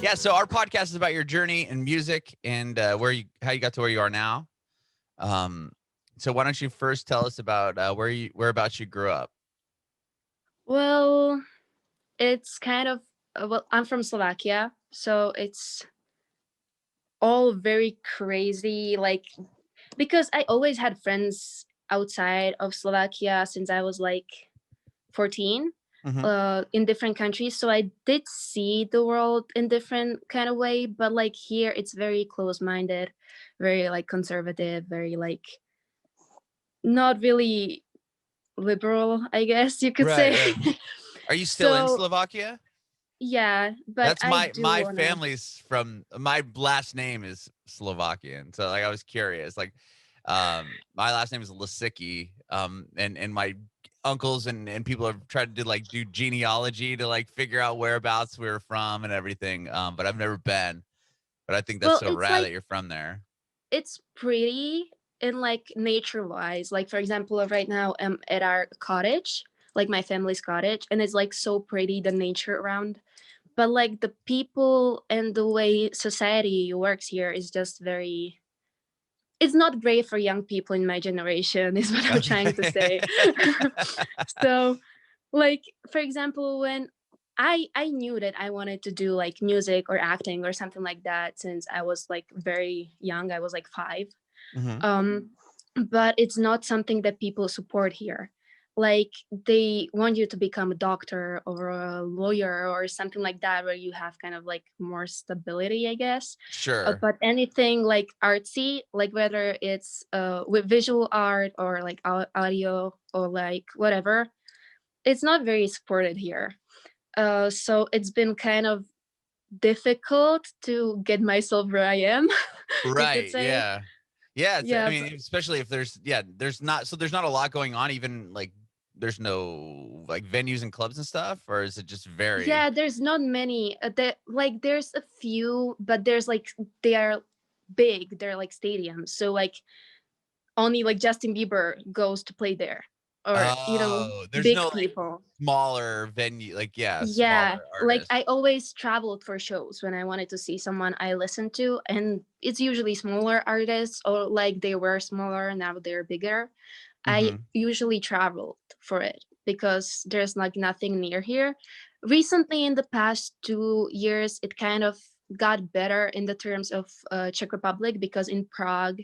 Yeah, so our podcast is about your journey in music and how you got to where you are now. Um, so why don't you first tell us about whereabouts you grew up? Well, it's kind of I'm from Slovakia, so it's all very crazy. Like because I always had friends outside of Slovakia since I was like 14, Hmm. in different countries. So I did see the world in different kind of way, but like here it's very close-minded, very like conservative, very like not really liberal, I guess you could Right, say. right. Are you still in So Slovakia? yeah, but That's I my do my wanna. family's from my last name is Slovakian. So like I was curious. Like my last name is Lisicki. And my uncles and people have tried to like do genealogy to like figure out whereabouts we were from and everything. But I've never been. But I think that's Well, so it's rad like that you're from there. it's pretty in like nature wise. Like for example, right now I'm at our cottage, like my family's cottage, and it's like so pretty the nature around. But like the people and the way society works here is just very. It's not great for young people in my generation, is what I'm trying to Okay. say. So, like for example, when I knew that I wanted to do like music or acting or something like that since I was like very young. I was like 5. Hmm. um but it's not something that people support here. Like they want you to become a doctor or a lawyer or something like that where you have kind of like more stability, I guess. Sure. But anything like artsy, like whether it's with visual art or like audio or like whatever, it's not very supported here. So it's been kind of difficult to get myself where I am, you could Right. say. Yeah. Yeah. I Yeah, mean, especially if there's not a lot going on, even like there's no like venues and clubs and stuff, or is it just very yeah, there's not many. Like there's a few, but there's like they are big. They're like stadiums. So like only like Justin Bieber goes to play there, or oh, there's big no like people. smaller venue, like yeah, Yeah, smaller like artists. I always traveled for shows when I wanted to see someone I listened to, and it's usually smaller artists or like they were smaller and now they're bigger. I Hmm. usually traveled for it because there's like nothing near here. Recently, in the past 2 years, it kind of got better in the terms of Czech Republic because in Prague,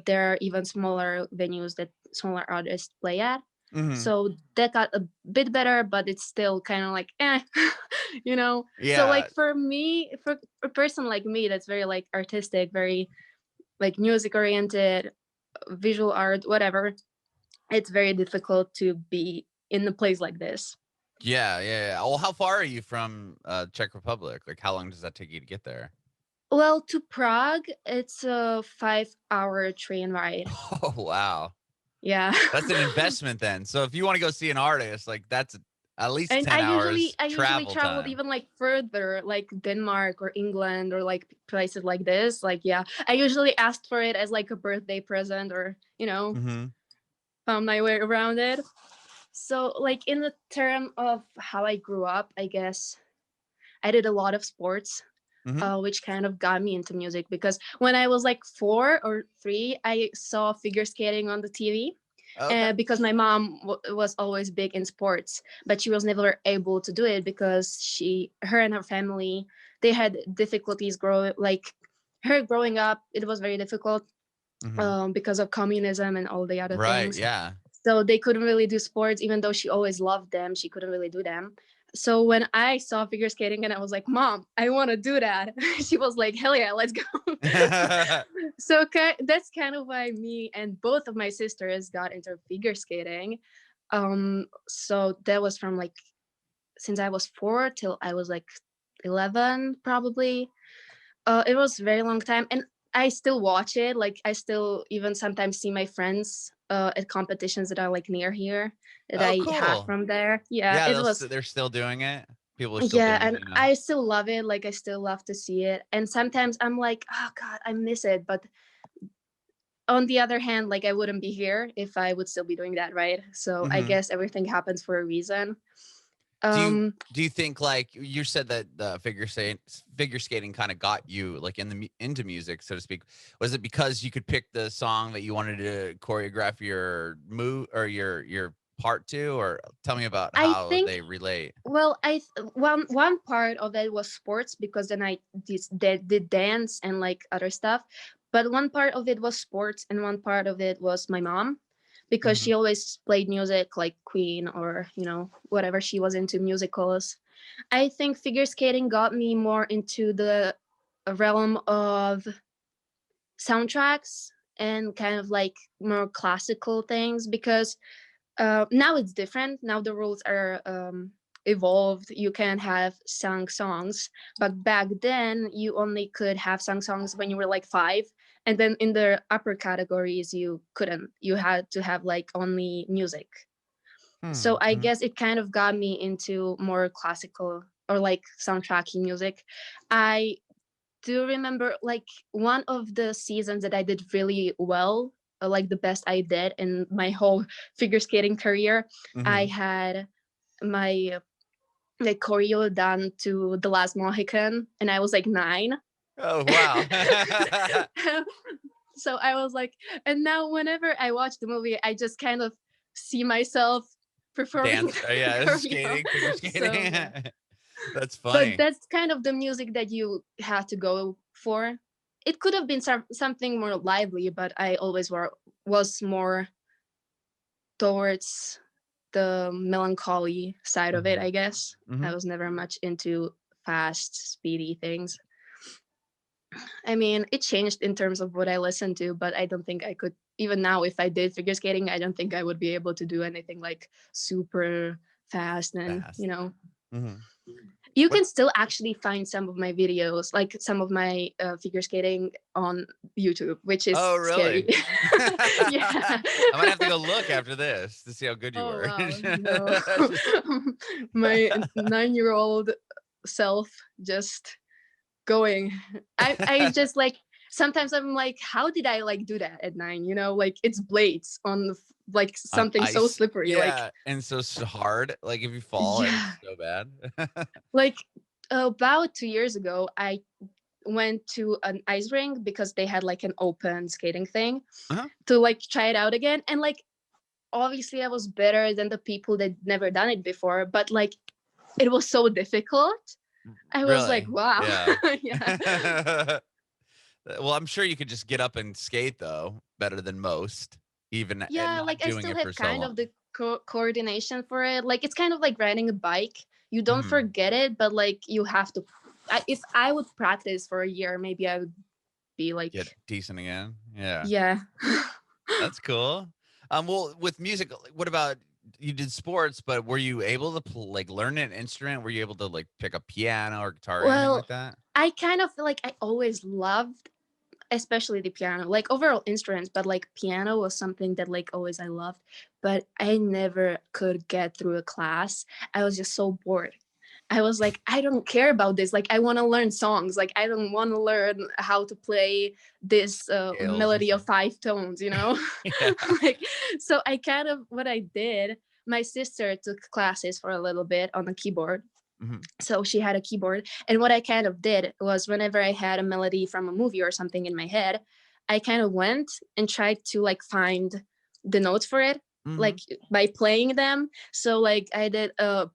there are even smaller venues that smaller artists play at. Hmm. So that got a bit better, but it's still kind of like So Yeah. like for me, for a person like me, that's very like artistic, very like music oriented, visual art, whatever, it's very difficult to be in a place like this. Yeah. Yeah. Yeah. Well, how far are you from Czech Republic? Like, how long does that take you to get there? Well, to Prague, it's a 5-hour train ride. Oh, wow. Yeah. That's an investment then. So if you want to go see an artist, like that's at least And 10 hours I usually travel traveled time. even like further, like Denmark or England or like places like this. Like yeah, I usually asked for it as like a birthday present or Hmm. found my way around it. So like in the term of how I grew up, I guess I did a lot of sports, Hmm. which kind of got me into music because when I was like 4 or 3, I saw figure skating on the TV. Okay. Because my mom was always big in sports, but she was never able to do it because her and her family, they had difficulties growing up. It was very difficult Hmm. because of communism and all the other Right. things. Yeah. So they couldn't really do sports, even though she always loved them. She couldn't really do them. So when I saw figure skating and I was like, Mom, I want to do that. She was like, hell yeah, let's go. So that's kind of why me and both of my sisters got into figure skating. So that was from like since I was 4 till I was like 11, probably. It was a very long time, and I still watch it. Like I still even sometimes see my friends at competitions that are like near here that Oh, I had cool. from there. Yeah, Yeah, it was. they're still doing it. People are still Yeah, doing and it, you know. I still love it. Like I still love to see it, and sometimes I'm like, oh God, I miss it. But on the other hand, like I wouldn't be here if I would still be doing that, right? So I Hmm. guess everything happens for a reason. Do you Um, do you think like you said that the figure skating kind of got you like into music, so to speak? Was it because you could pick the song that you wanted to choreograph your move or your part to, or tell me about I how think they relate? well, one part of it was sports because then I did dance and like other stuff, but one part of it was sports and one part of it was my mom, because Hmm. she always played music like Queen or whatever she was into musicals. I think figure skating got me more into the realm of soundtracks and kind of like more classical things, because now it's different. Now the rules are evolved. You can have sung songs, but back then you only could have sung songs when you were like 5, and then in the upper categories you couldn't. You had to have like only music. So I Hmm. guess it kind of got me into more classical or like soundtracky music. I do remember like one of the seasons that I did really well, like the best I did in my whole figure skating career. I Hmm. had my like choreo done to The Last Mohican, and I was like 9. Oh wow. So I was like, and now whenever I watch the movie, I just kind of see myself performing Dance. Oh the yeah, choreo. skating, figure So skating. yeah, That's but funny. that's kind of the music that you had to go for. It could have been something more lively, but I always was more towards the melancholy side of it, Hmm. I guess. I Hmm. was never much into fast, speedy things. I mean, it changed in terms of what I listened to, but I don't think I could, even now, if I did figure skating, I don't think I would be able to do anything like super fast. And, Fast. Hmm. you What? can still actually find some of my videos, like some of my figure skating on YouTube, which is Oh, scary. really? Yeah. I might have to go look after this to see how good you Oh, were. wow. No. My 9-year-old self just going. I just like, sometimes I'm like, how did I like do that at 9? Like it's blades on like On something so ice. slippery. Like, Yeah, and so hard. Like if you fall, yeah. it's so bad. Like about 2 years ago, I went to an ice rink because they had like an open skating thing Uh-huh. to like try it out again. And like, obviously, I was better than the people that never done it before, but like, it was so difficult. I was like, Really? wow. Yeah. Yeah. Well, I'm sure you could just get up and skate though, better than most, even and Yeah, not like I doing still it for have so kind long. of the coordination for it. Like it's kind of like riding a bike. You don't Mhm. forget it, but like you have to. If I would practice for a year, maybe I would be like, Get decent again. Yeah. yeah. That's cool. Well, with music, what about you did sports, but were you able to like learn an instrument? Were you able to like pick a piano or guitar or anything like Well, that? I kind of feel like I always loved, especially the piano, like overall instruments, but like piano was something that like always I loved, but I never could get through a class. I was just so bored. I was like, I don't care about this. Like, I want to learn songs. Like, I don't want to learn how to play this Scales and melody of stuff. 5 tones. Yeah. Like, so I kind of, what I did, my sister took classes for a little bit on the keyboard. Mhm. So she had a keyboard. And what I kind of did was whenever I had a melody from a movie or something in my head, I kind of went and tried to like find the notes for it, like Mhm. by playing them. So like I did a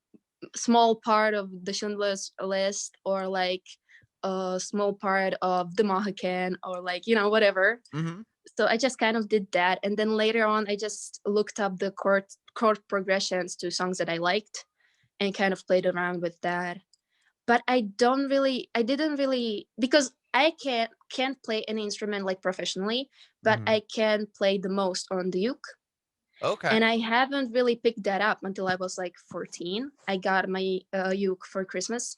small part of the Schindler's List, or like a small part of the Mohican, or like, whatever. Mhm. So I just kind of did that. And then later on, I just looked up the chord progressions to songs that I liked and kind of played around with that. But I didn't really, because I can't play an instrument like professionally, but Mhm. I can play the most on the uke. Okay. And I haven't really picked that up until I was like 14. I got my uke for Christmas.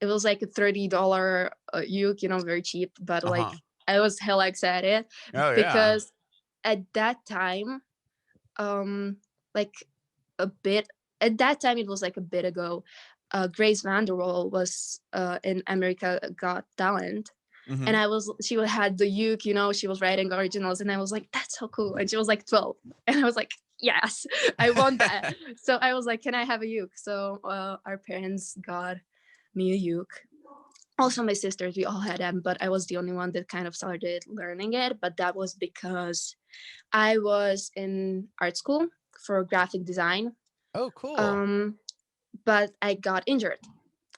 It was like a $30 uke, very cheap, but like Uh-huh. I was hella excited Oh yeah. because at that time, like a bit at that time it was like a bit ago. Grace Vanderwall was in America Got Talent, and Mhm. she had the uke, she was writing originals, and I was like, that's so cool. And she was like 12, and I was like, yes, I want that. So I was like, can I have a uke? So our parents got me a uke. Also my sisters, we all had them, but I was the only one that kind of started learning it. But that was because I was in art school for graphic design. Oh, cool. um but I got injured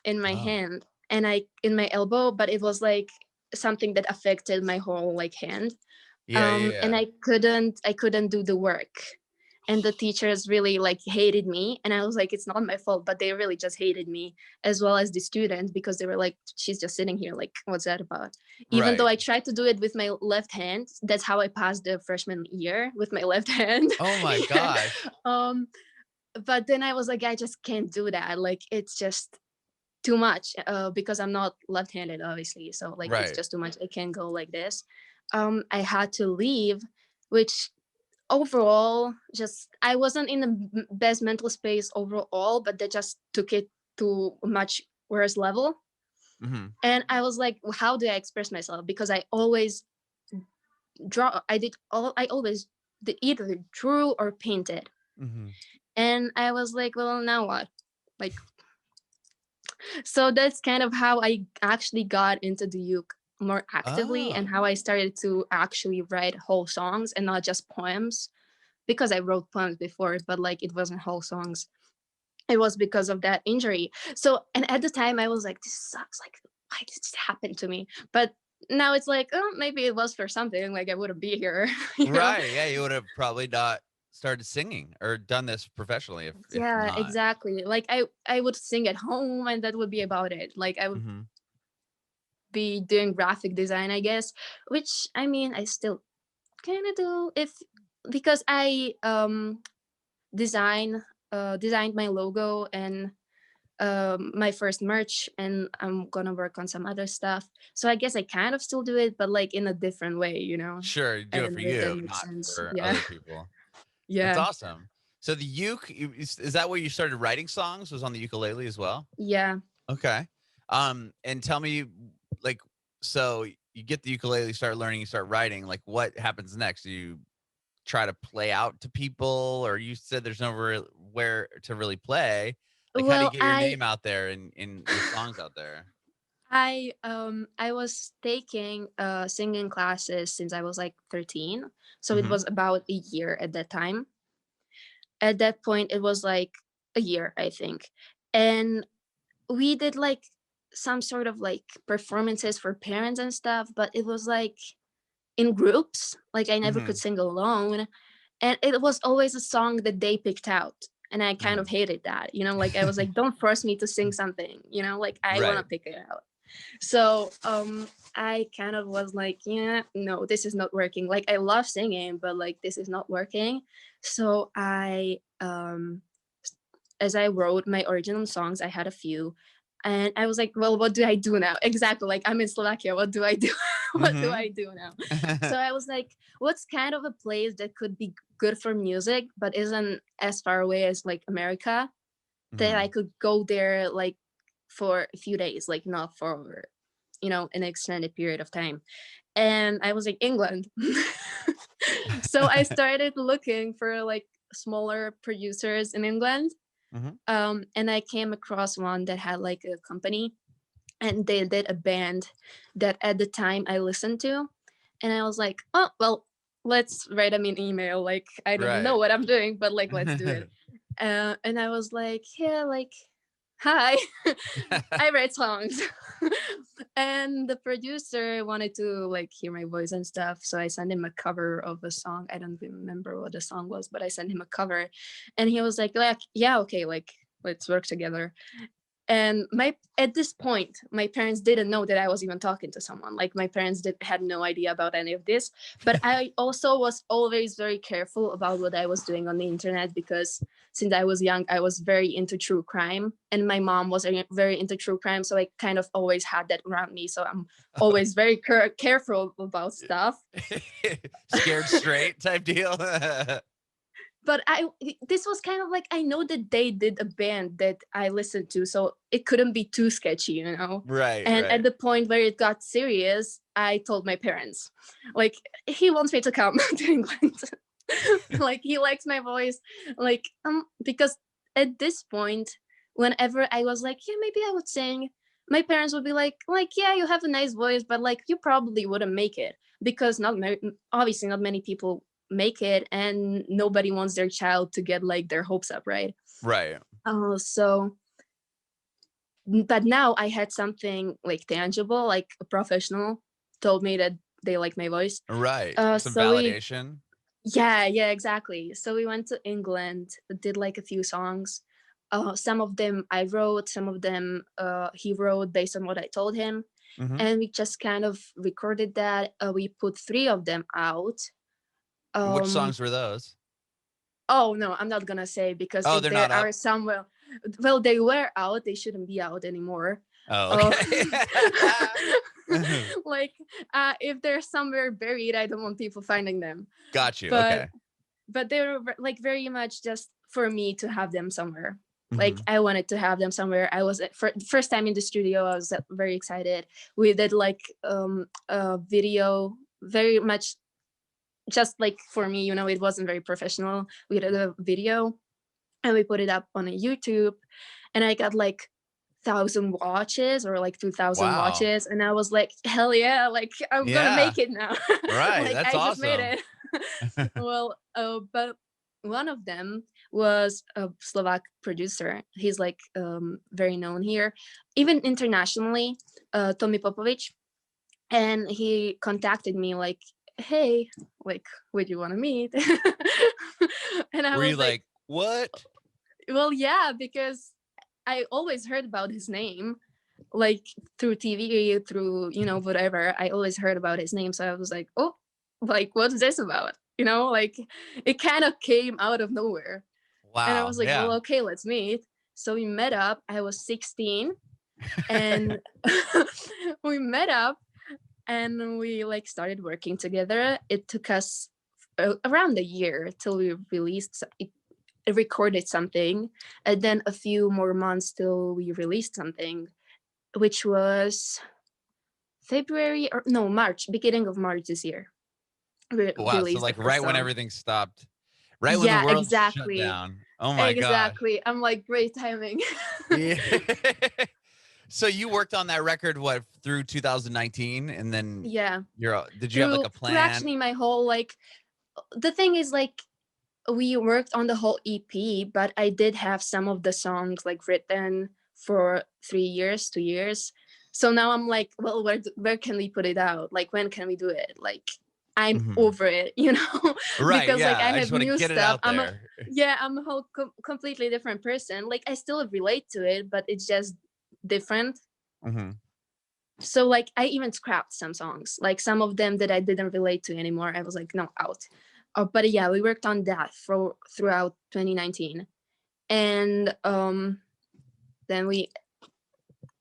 in my Oh, hand and I in my elbow, but it was like something that affected my whole like hand. yeah, And yeah, I couldn't do the work, and the teachers really like hated me, and I was like, it's not my fault, but they really just hated me, as well as the students, because they were like, she's just sitting here, like, what's that about? Even though right. I tried to do it with my left hand, that's how I passed the freshman year, with my left hand. Oh my gosh. um but then I was like, I just can't do that, like it's just too much, because I'm not left-handed, obviously. So like it's Right. just too much. I can't go like this. I had to leave, which overall, just I wasn't in the best mental space overall, but they just took it to a much worse level. Hmm. And I was like, "Well, how do I express myself? Because I always draw. I always either drew or painted. Hmm. And I was like, well, now what? Like, so that's kind of how I actually got into the uke more actively, and Oh, how I started to actually write whole songs and not just poems, because I wrote poems before, but like it wasn't whole songs. It was because of that injury. So, and at the time I was like, this sucks. Like, why did this happen to me? But now it's like, oh, maybe it was for something. Like I wouldn't be here, you know? right. Yeah, you would have probably not started singing or done this professionally if Yeah, not. exactly. Like I would sing at home and that would be about it. Like I would Hmm. be doing graphic design, I guess, which I mean, I still kind of do, if because I design designed my logo and my first merch, and I'm gonna work on some other stuff. So I guess I kind of still do it, but like in a different way, you know. Sure, you I do it don't for know if that you, makes not sense. for Yeah. other people. That's Yeah. awesome. So the is that where you started writing songs? Was on the ukulele as well? Yeah. Okay. And tell me, like, so you get the ukulele, you start learning, you start writing. Like, what happens next? Do you try to play out to people, or you said there's nowhere where to really play? Like, how do you Well, get your name out there and your songs out there? I was taking singing classes since I was like 13. So it Hmm. was about a year at that time. At that point it was like a year, I think. And we did like some sort of like performances for parents and stuff, but it was like in groups. Like I never could Hmm. sing alone. And it was always a song that they picked out. And I kind of Hmm. hated that, you know, like I was like, don't force me to sing something, you know, like I want to Right. pick it out. So I kind of was like, yeah, no, this is not working. Like I love singing, but like this is not working. So I as I wrote my original songs, I had a few. And I was like, well, what do I do now? Exactly. Like I'm in Slovakia. What do I do? What do Hmm. I do now? So I was like, what's kind of a place that could be good for music, but isn't as far away as like America, that I Hmm. could go there like for a few days, like not for, you know, an extended period of time. And I was like, England. So I started looking for like smaller producers in England. Hmm. And I came across one that had like a company, and they did a band that at the time I listened to. And I was like, oh, well, let's write them an email. Like, I don't know Right. what I'm doing, but like, let's do it. And I was like, yeah, like, hi, I write songs. And the producer wanted to like hear my voice and stuff. So I sent him a cover of a song. I don't remember what the song was, but I sent him a cover. And he was like, yeah, okay, like, let's work together. And my at this point my parents didn't know that I was even talking to someone. Like my parents had no idea about any of this. But I also was always very careful about what I was doing on the internet, because since I was young I was very into true crime, and my mom was very into true crime, so I kind of always had that around me. So I'm always very careful about stuff. Scared straight type deal. But this was kind of like, I know that they did a band that I listened to, so it couldn't be too sketchy, you know. Right, And at right. the point where it got serious, I told my parents, like, he wants me to come to England. Like he likes my voice, like because at this point, whenever I was like, yeah, maybe I would sing, my parents would be like, yeah, you have a nice voice, but like you probably wouldn't make it because obviously not many people make it, and nobody wants their child to get like their hopes up, right? Right. So, but now I had something like tangible, like a professional told me that they like my voice. Right. Some So we validation. Yeah, exactly. So we went to England, did like a few songs. Some of them I wrote, some of them he wrote based on what I told him. Hmm. And we just kind of recorded that. We put 3 of them out. Which Um, songs were those? oh no, I'm not gonna say because Oh, if they're there not up. are some, well, they were out, they shouldn't be out anymore. Oh, Uh, okay. like if they're somewhere buried, I don't want people finding them. Got you. But Okay. they were like very much just for me to have them somewhere. Like Hmm. I wanted to have them somewhere. I was for first time in the studio. I was very excited. We did like a video, very much just like for me. It wasn't very professional. We did a video and we put it up on a YouTube, and I got like 1,000 watches or like 2,000 Wow. watches, and I was like, hell yeah, like I'm gonna Yeah. make it now. Right. Like That's I just made awesome. it. Well, but one of them was a Slovak producer. He's like very known here, even internationally, Tommy Popovic. And he contacted me like, hey, like, would you want to meet? And I Were you was like, like, what? well, yeah, because I always heard about his name, like through TV, through, whatever. I always heard about his name. So I was like, oh, like, what's this about? Like it kind of came out of nowhere. And I Wow. was like, well, Yeah. okay, let's meet. So we met up. I was 16 and we met up and we like started working together. It took us around a year till we recorded something, and then a few more months till we released something, which was February or no, March, beginning of March this year. We Wow. So released the like first right when song. everything stopped, right when the Yeah, world shut exactly. down. Oh my gosh. Exactly. I'm like, great timing. Yeah. So you worked on that record what through 2019, and then Yeah. did you have like Through a through plan? actually my whole like the thing is like we worked on the whole EP, but I did have some of the songs like written for 3 years, 2 years. So now I'm like, well, where can we put it out? Like, when can we do it? Like, I'm Mhm. over it, Right. because like Yeah. I I just have want to new get it stuff. out there. I'm a whole completely different person. Like, I still relate to it, but it's just different. Hmm. So like I even scrapped some songs, like some of them that I didn't relate to anymore. I was like, no, out. But yeah, we worked on that throughout 2019, and then we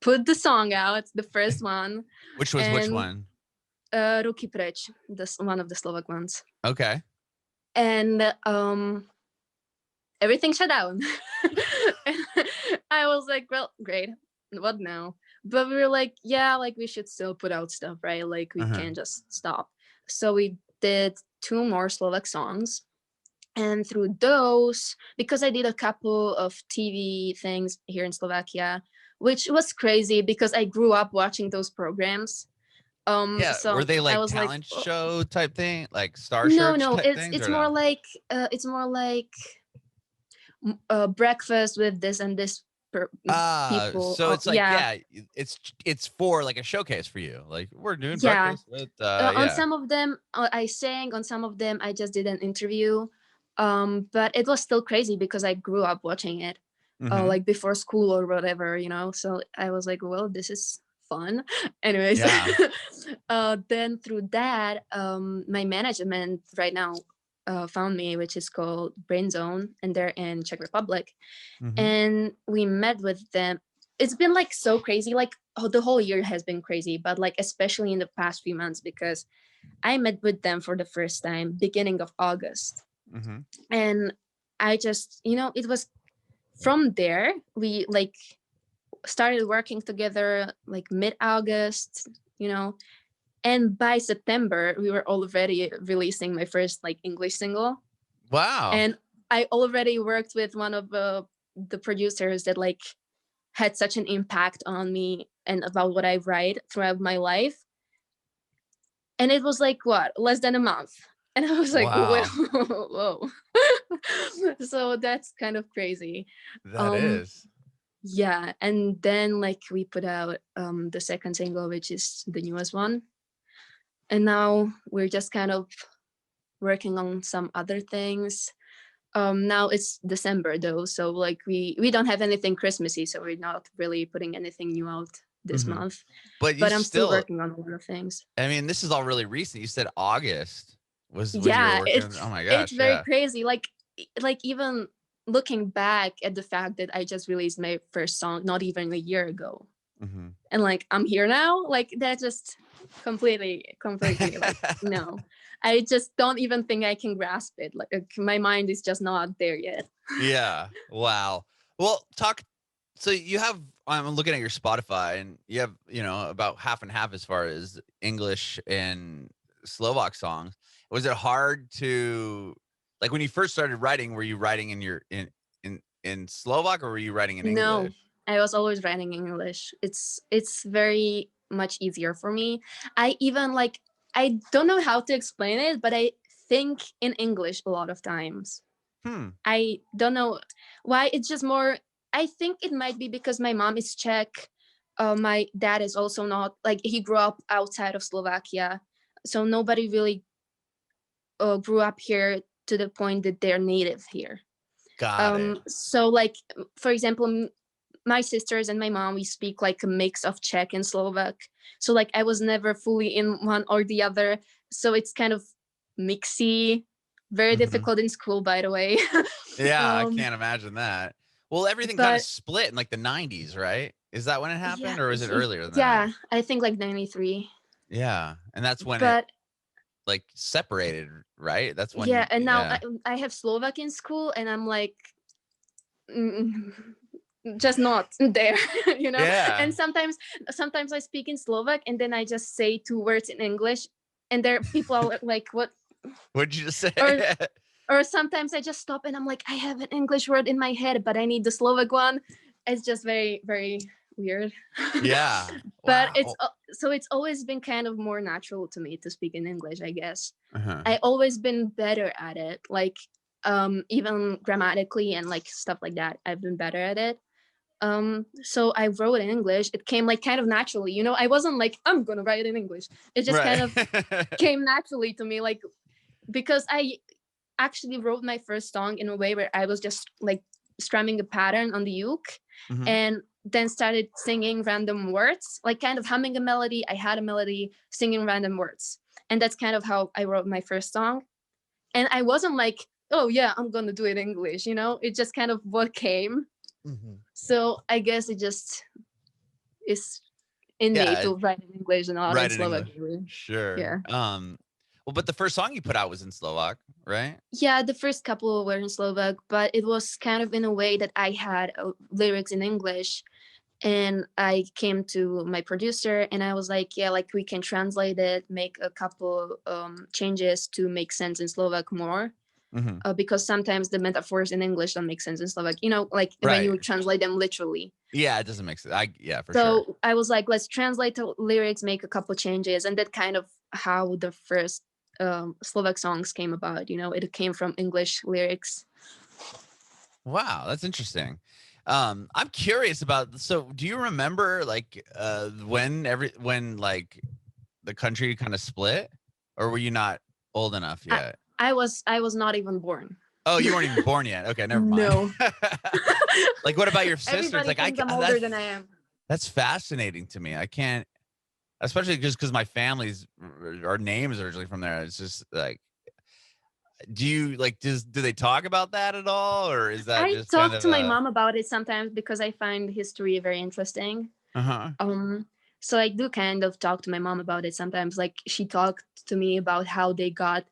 put the song out, the first one, Which was which and one? Ruky Preč, this one of the Slovak ones, Okay. and everything shut down. And I was like, well, great, what now? But we were like, yeah, like we should still put out stuff, right? Like we Uh-huh. can't just stop. So we did 2 more Slovak songs. And through those, because I did a couple of TV things here in Slovakia, which was crazy because I grew up watching those programs. Yeah. Were So they I like was like, talent oh, show type thing, like Star no, Search no, type it's things, it's or more no? like breakfast with this and this people. So Oh, it's like, yeah, yeah, it's for like a showcase for you. Like we're doing yeah. breakfast with On yeah. some of them, I sang. On some of them, I just did an interview. But it was still crazy because I grew up watching it, Hmm. like before school or whatever. So I was like, well, this is fun. Anyways, Yeah. then through that, my management right now found me, which is called Brainzone, and they're in Czech Republic. Hmm. And we met with them. It's been like so crazy. Like the whole year has been crazy, but like especially in the past few months because I met with them for the first time beginning of August. Hmm. And I just, it was from there we like started working together like mid-August, you know, and by September we were already releasing my first like English single. Wow. And I already worked with one of the producers that like had such an impact on me and about what I write throughout my life. And it was like, what, less than a month. And I was like, whoa, Wow. whoa. So that's kind of crazy. That Um, is. yeah. And then like we put out the second single, which is the newest one. And now we're just kind of working on some other things. Now it's December though, so like we don't have anything Christmassy, so we're not really putting anything new out this Mhm. month. But you But I'm still still, working on a lot of things. I mean, this is all really recent. You said August was when you were Yeah, working on, oh my it's gosh, very yeah. crazy. Like even looking back at the fact that I just released my first song not even a year ago, Mhm. and like I'm here now, like that just completely like no. I just don't even think I can grasp it. Like my mind is just not there yet. Yeah. Wow. Well, talk. So you have, I'm looking at your Spotify and you have, you know, about half and half as far as English and Slovak songs. Was it hard to, like when you first started writing, were you writing in your, in Slovak or were you writing in No, English? I was always writing English. It's very much easier for me. I even like I don't know how to explain it, but I think in English a lot of times. Hmm. I don't know why. It's just more. I think it might be because my mom is Czech. My dad is also not, like, he grew up outside of Slovakia, so nobody really grew up here to the point that they're native here. Got it. So like for example, my sisters and my mom, we speak like a mix of Czech and Slovak. So like I was never fully in one or the other. So it's kind of mixy, very Mhm. difficult in school, by the way. Yeah, I um, can't imagine that. Well, everything kind of but split in like the 90s, right? Is that when it yeah, happened or is it earlier than that? yeah, I think like 93. Yeah. And that's when it But like separated, right? That's when yeah, you, and now yeah. I have Slovak in school, and I'm like, mm, just not there, you know. Yeah. And sometimes I speak in Slovak, and then I just say two words in English, and there people are like, what? What'd you just say? or or sometimes I just stop and I'm like, I have an English word in my head, but I need the Slovak one. It's just very, very weird. Yeah. But Wow. so it's always been kind of more natural to me to speak in English, I guess. Uh-huh. I always been better at it, like even grammatically and like stuff like that. I've been better at it. So I wrote in English. It came like kind of naturally, you know. I wasn't like, I'm gonna write in English. It just Right. kind of came naturally to me, like because I actually wrote my first song in a way where I was just like strumming a pattern on the uke Mhm. and then started singing random words, like kind of humming a melody. I had a melody, singing random words. And that's kind of how I wrote my first song. And I wasn't like, oh yeah, I'm gonna do it in English, you know? It just kind of what came. Mhm. So I guess it just is in me Yeah, to write in English and not in right in Slovak. English. Really. Sure. Yeah. Well, but the first song you put out was in Slovak, right? Yeah, the first couple were in Slovak, but it was kind of in a way that I had lyrics in English. And I came to my producer and I was like, yeah, like we can translate it, make a couple changes to make sense in Slovak more. Mhm. Because sometimes the metaphors in English don't make sense in Slovak, you know, like when Right. you translate them literally. Yeah, it doesn't make sense. Yeah, for sure. So I was like, let's translate the lyrics, make a couple changes. And that kind of how the first Slovak songs came about. You know, it came from English lyrics. Wow, that's interesting. I'm curious about, so do you remember like when like the country kind of split, or were you not old enough I, yet? I was not even born. Oh, you weren't even born yet. Okay, never mind. No. Like, what about your sisters? Everybody Like, thinks I'm older than I am. that's fascinating to me. I can't, especially just because my family's, our name is originally from there. It's just like, do you like, do they talk about that at all, or is that I just kind talk of to my a, mom about it sometimes because I find history very interesting. uh-huh. Um, so I do kind of talk to my mom about it sometimes. Like she talked to me about how they got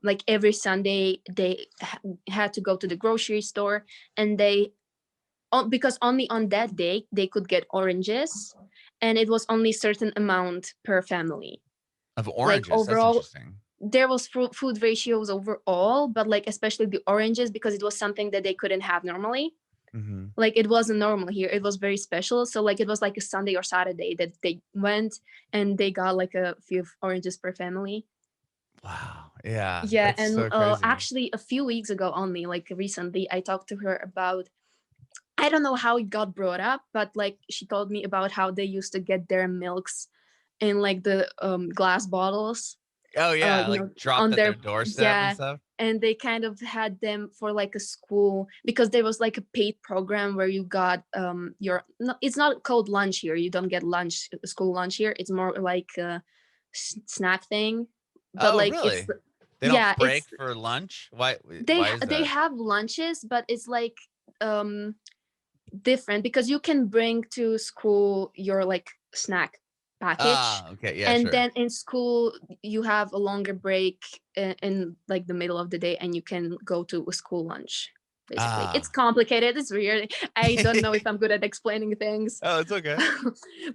like every Sunday they had to go to the grocery store, and they because only on that day they could get oranges, and it was only certain amount per family. Of Like oranges? That's overall, interesting. there was food ratios overall, but like especially the oranges, because it was something that they couldn't have normally. Mm-hmm. Like it wasn't normal here. It was very special. So like it was like a Sunday or Saturday that they went and they got like a few oranges per family. Wow. Yeah, Yeah, that's and so crazy. actually a few weeks ago only, like recently, I talked to her about, I don't know how it got brought up, but like she told me about how they used to get their milks in like the glass bottles, Oh yeah, you know, like dropped on at their their, doorstep and yeah, stuff. and they kind of had them for like a school, because there was like a paid program where you got your, no, it's not called lunch here. You don't get lunch, school lunch here. It's more like a snack thing, but Oh, like it's, really? They don't yeah, it's, break for lunch? Why? they Why is they that? have lunches, but it's like um different, because you can bring to school your like snack package, Ah, okay, yeah, and sure. then in school you have a longer break in like the middle of the day, and you can go to a school lunch. Basically, it's Ah. complicated, it's weird. I don't know if I'm good at explaining things. Oh, it's okay.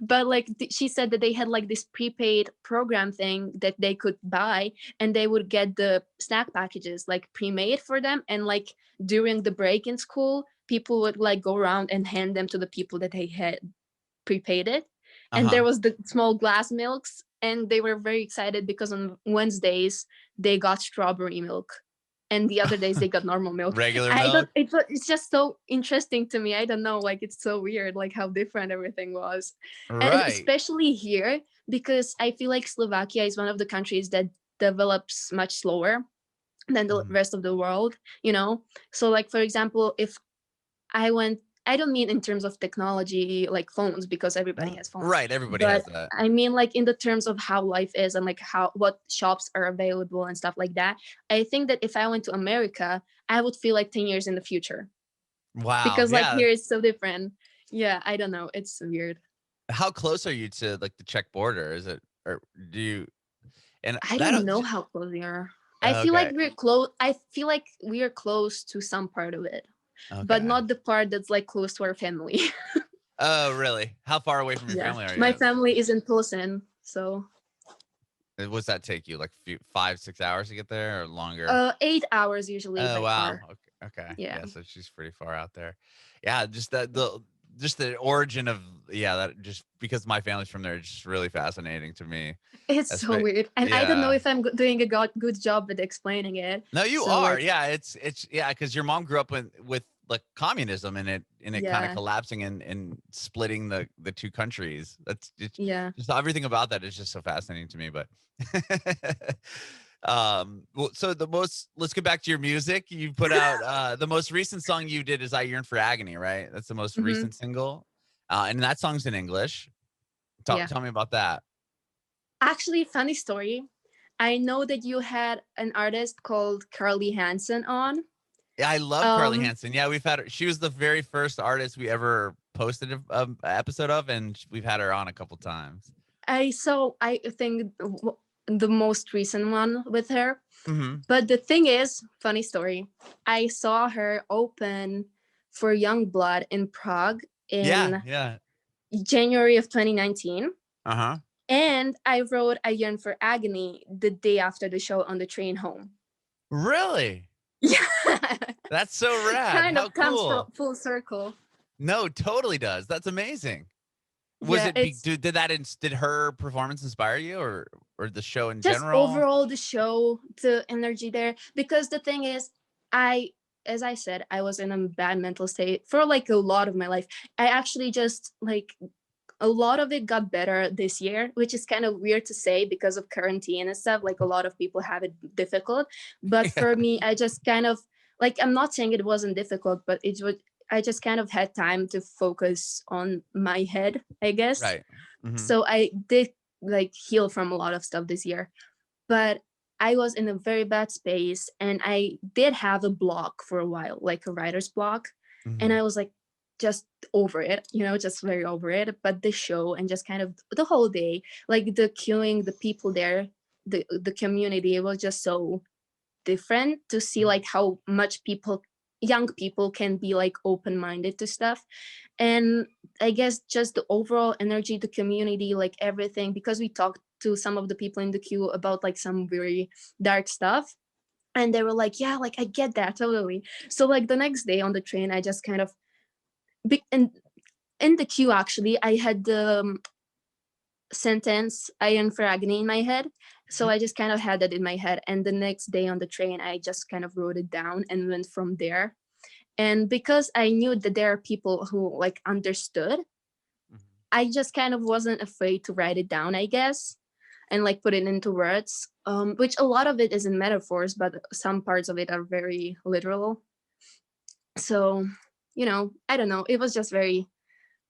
But like she said that they had like this prepaid program thing that they could buy, and they would get the snack packages like pre-made for them, and like during the break in school, people would like go around and hand them to the people that they had prepaid it. And Uh-huh. there was the small glass milks, and they were very excited because on Wednesdays they got strawberry milk, and the other days they got normal milk. Regular I don't, milk? it's just so interesting to me. I don't know, like it's so weird like how different everything was. And Right. especially here, because I feel like Slovakia is one of the countries that develops much slower than the Mhm. rest of the world, you know. So like for example, if I went, I don't mean in terms of technology like phones, because everybody has phones, Right, everybody has but that. I mean like in the terms of how life is, and like how, what shops are available and stuff like that. I think that if I went to America, I would feel like 10 years in the future, Wow, because like yeah. here it's so different. Yeah, I don't know. It's weird. How close are you to, like, the Czech border? Is it or do you and I that don't don't know j how close we are. I feel like okay, we're close. I feel like we are close to some part of it, but okay. not the part that's like close to our family. Oh, really? How far away from your Yeah, family are my you? family is in Pilsen, so What's that take you, like, few 5, 6 hours to get there or longer? 8 hours usually Oh, by wow. car. Okay. Yeah, Yeah, so she's pretty far out there. Yeah, just the origin of yeah, that just because my family's from there, it's just really fascinating to me. it's so Espe weird, and I don't know Yeah. if I'm doing a good job with explaining it. No, you So are. like, Yeah, it's yeah, because your mom grew up with like communism and it kind of yeah, collapsing and splitting the two countries. That's yeah. just everything about that is just so fascinating to me. But well, so the most let's get back to your music. You put out the most recent song you did is I Yearn for Agony, right? That's the most Hmm. recent single. And that song's in English. Yeah. Tell me about that. Actually, funny story. I know that you had an artist called Carly Hansen on. Yeah, I love Carly Um, Hansen. Yeah, we've had her. She was the very first artist we ever posted a episode of, and we've had her on a couple times. I think the most recent one with her. Hmm. But the thing is, funny story, I saw her open for Yungblud in Prague Yeah, in yeah. January of 2019. Uh huh. And I wrote I Yearn for Agony the day after the show on the train home. Really? Yeah. That's so rad. Kind How of comes cool. full circle. No, totally does. That's amazing. Was Yeah, it it's did her performance inspire you or the show in just general? overall the show, the energy there. Because the thing is, I, as I said, I was in a bad mental state for like a lot of my life. I actually just like, a lot of it got better this year, which is kind of weird to say because of quarantine and stuff. Like a lot of people have it difficult, but Yeah. for me, I just kind of like, I'm not saying it wasn't difficult, but it was, I just kind of had time to focus on my head, I guess. Right. Hmm. So I did like heal from a lot of stuff this year, but I was in a very bad space, and I did have a block for a while, like a writer's block. And Hmm. I was like, just over it, you know, just very over it. But the show and just kind of the whole day, like the queuing, the people there, the community, it was just so different to see like how much people, young people, can be like open-minded to stuff. And I guess just the overall energy, the community, like everything, because we talked to some of the people in the queue about like some very dark stuff, and they were like, yeah, like I get that totally. So like the next day on the train, I just kind of in the queue, actually, I had the sentence "yearn for agony" in my head. So I just kind of had that in my head. And the next day on the train, I just kind of wrote it down and went from there. And because I knew that there are people who like understood, I just kind of wasn't afraid to write it down, I guess, and like put it into words, which a lot of it is in metaphors, but some parts of it are very literal. So, I don't know. It was just very,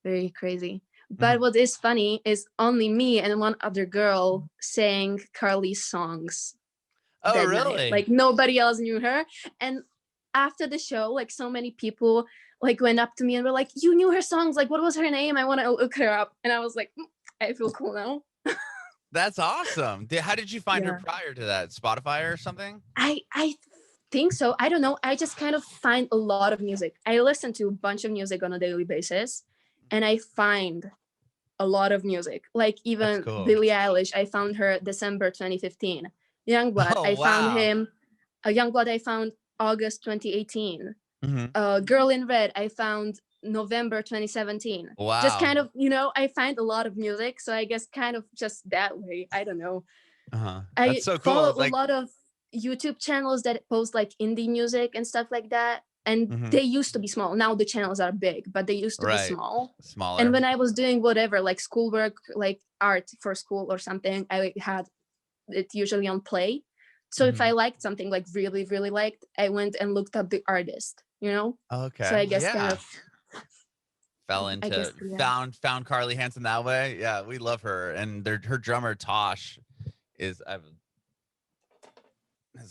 very crazy. But what is funny is only me and one other girl sang Carly's songs Oh, that night. really? Like nobody else knew her. And after the show, like so many people like went up to me and were like, "You knew her songs? Like, what was her name? I want to look her up." And I was like, I feel cool now. That's awesome. How did you find her Yeah. prior to that? Spotify or something? I think so. I don't know. I just kind of find a lot of music. I listen to a bunch of music on a daily basis, and I find a lot of music. Like That's even cool. Billie Eilish, I found her December 2015. Yungblud, Oh, I found wow. him. Yungblud, I found August 2018. Mhm. Girl in Red, I found November 2017. Just Wow. kind of, I find a lot of music, so I guess kind of just that way. I don't know. That's I so follow cool. a Like, lot of YouTube channels that post like indie music and stuff like that. And mhm. they used to be small. Now the channels are big, but they used to be Right. small. And Smaller. when I was doing whatever, like schoolwork, like art for school or something, I had it usually on play. So if I Mhm. liked something like really, really liked, I went and looked up the artist. So I Okay. guess kind Yeah. of, Fell I guess, into yeah. found Carly Hansen that way. Yeah, we love her. And her drummer Tosh has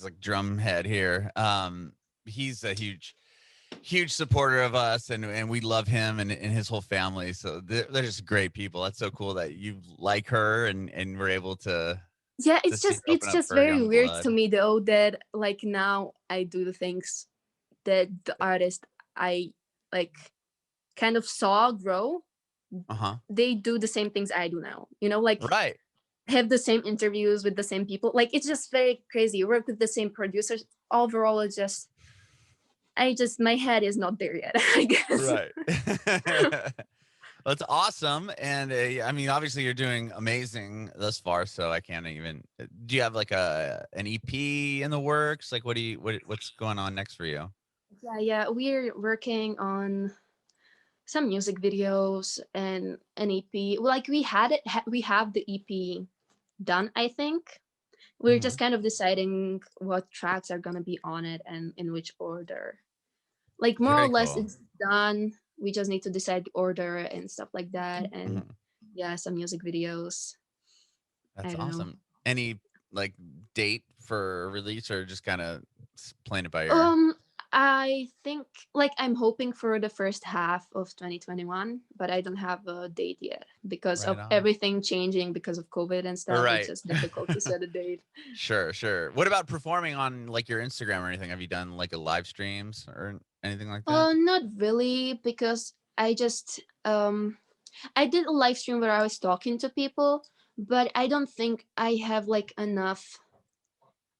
like drum head here. He's a huge supporter of us, and we love him and his whole family. So they're just great people. That's so cool that you like her and we're able to Yeah, see her open it's up just for very Young weird to Blood. me though that like now I do the things that the artist I like kind of saw grow. Uh-huh. They do the same things I do now. Like Right. have the same interviews with the same people. Like it's just very crazy. You work with the same producers. Overall, it's just my head is not there yet, I guess. Right. Well, it's awesome. And I mean, obviously you're doing amazing thus far. So I can't even, do you have like an EP in the works? Like what's going on next for you? Yeah. We're working on some music videos and an EP. Like we have the EP done, I think. We're Mhm. just kind of deciding what tracks are gonna be on it and in which order. Like more or Very less cool. it's done. We just need to decide the order and stuff like that. And Mhm. yeah, some music videos. That's I don't know. awesome. Any like date for release or just kind of playing it by ear? Um, I think like I'm hoping for the first half of 2021, but I don't have a date yet because Right of on. everything changing because of COVID and stuff. It's Right. just difficult to set a date. Sure. What about performing on like your Instagram or anything? Have you done like a live streams or anything like that? Not really, because I did a live stream where I was talking to people, but I don't think I have like enough.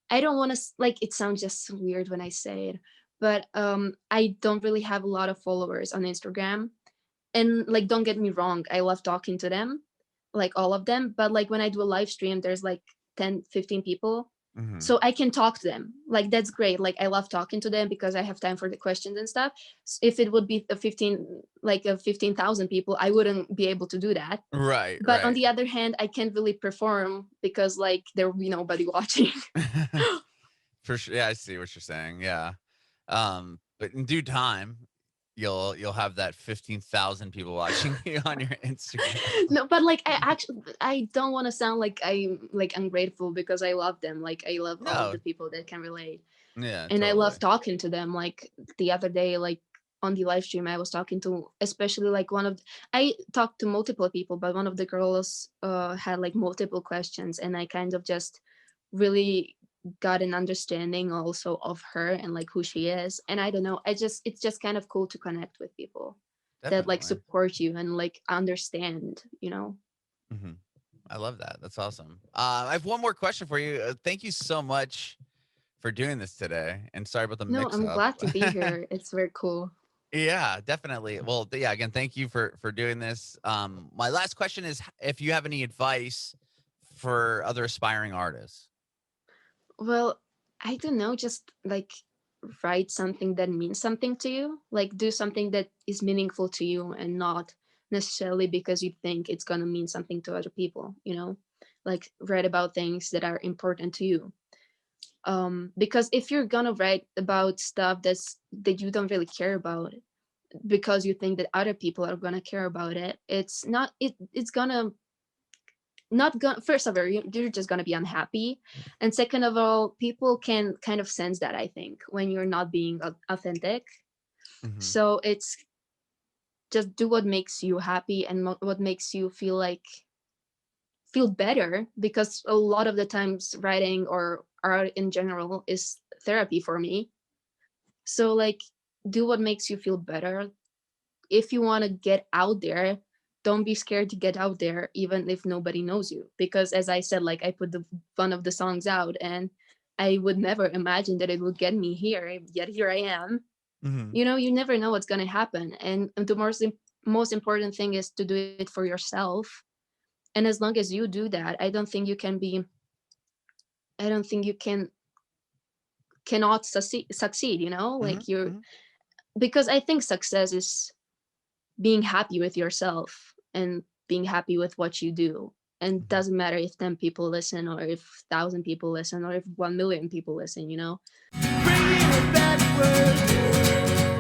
I don't want to like it sounds just weird when I say it, but I don't really have a lot of followers on Instagram. And like don't get me wrong, I love talking to them, like all of them, but like when I do a live stream there's like 10, 15 people, Hmm. so I can talk to them. Like that's great. Like I love talking to them because I have time for the questions and stuff. If it would be a 15,000 people, I wouldn't be able to do that. Right, But on right. the other hand, I can't really perform because like there will be nobody watching. For sure. Yeah, I see what you're saying. Yeah. But in due time, you'll have that 15,000 people watching you on your Instagram. No, but like I don't want to sound like I'm like ungrateful because I love them. Like I love all of No. the people that can relate. Yeah, And I totally. love talking to them. Like the other day, like on the live stream, I was talking to especially like I talked to multiple people, but one of the girls had like multiple questions, and I kind of just really got an understanding also of her and like who she is. And I don't know, it's just kind of cool to connect with people that like Definitely. support you and like understand. Hmm. I love that. That's awesome. I have one more question for you. Thank you so much for doing this today. And sorry about the No, mix I'm up. glad to be here. It's very cool. Yeah, definitely. Well, yeah, again, thank you for doing this. My last question is if you have any advice for other aspiring artists. Well, I don't know, just like write something that means something to you. Like do something that is meaningful to you and not necessarily because you think it's going to mean something to other people, you know? Like write about things that are important to you. Because if you're going to write about stuff that you don't really care about because you think that other people are going to care about it, it's not it's going to not going first of all you're just going to be unhappy, and second of all people can kind of sense that, I think, when you're not being authentic. Mm-hmm. So it's just do what makes you happy and what makes you feel better, because a lot of the times writing or art in general is therapy for me. So like do what makes you feel better. If you want to get out there, don't be scared to get out there even if nobody knows you, because as I said, like I put the one of the songs out and I would never imagine that it would get me here, yet here I am. Mm-hmm. You know, you never know what's going to happen, and the most important thing is to do it for yourself. And as long as you do that, I don't think you cannot succeed, you know, like you're, Mm-hmm. because I think success is being happy with yourself and being happy with what you do. And Mm-hmm. doesn't matter if 10 people listen or if 1,000 people listen or if 1 million people listen, you know? Bringing it backward.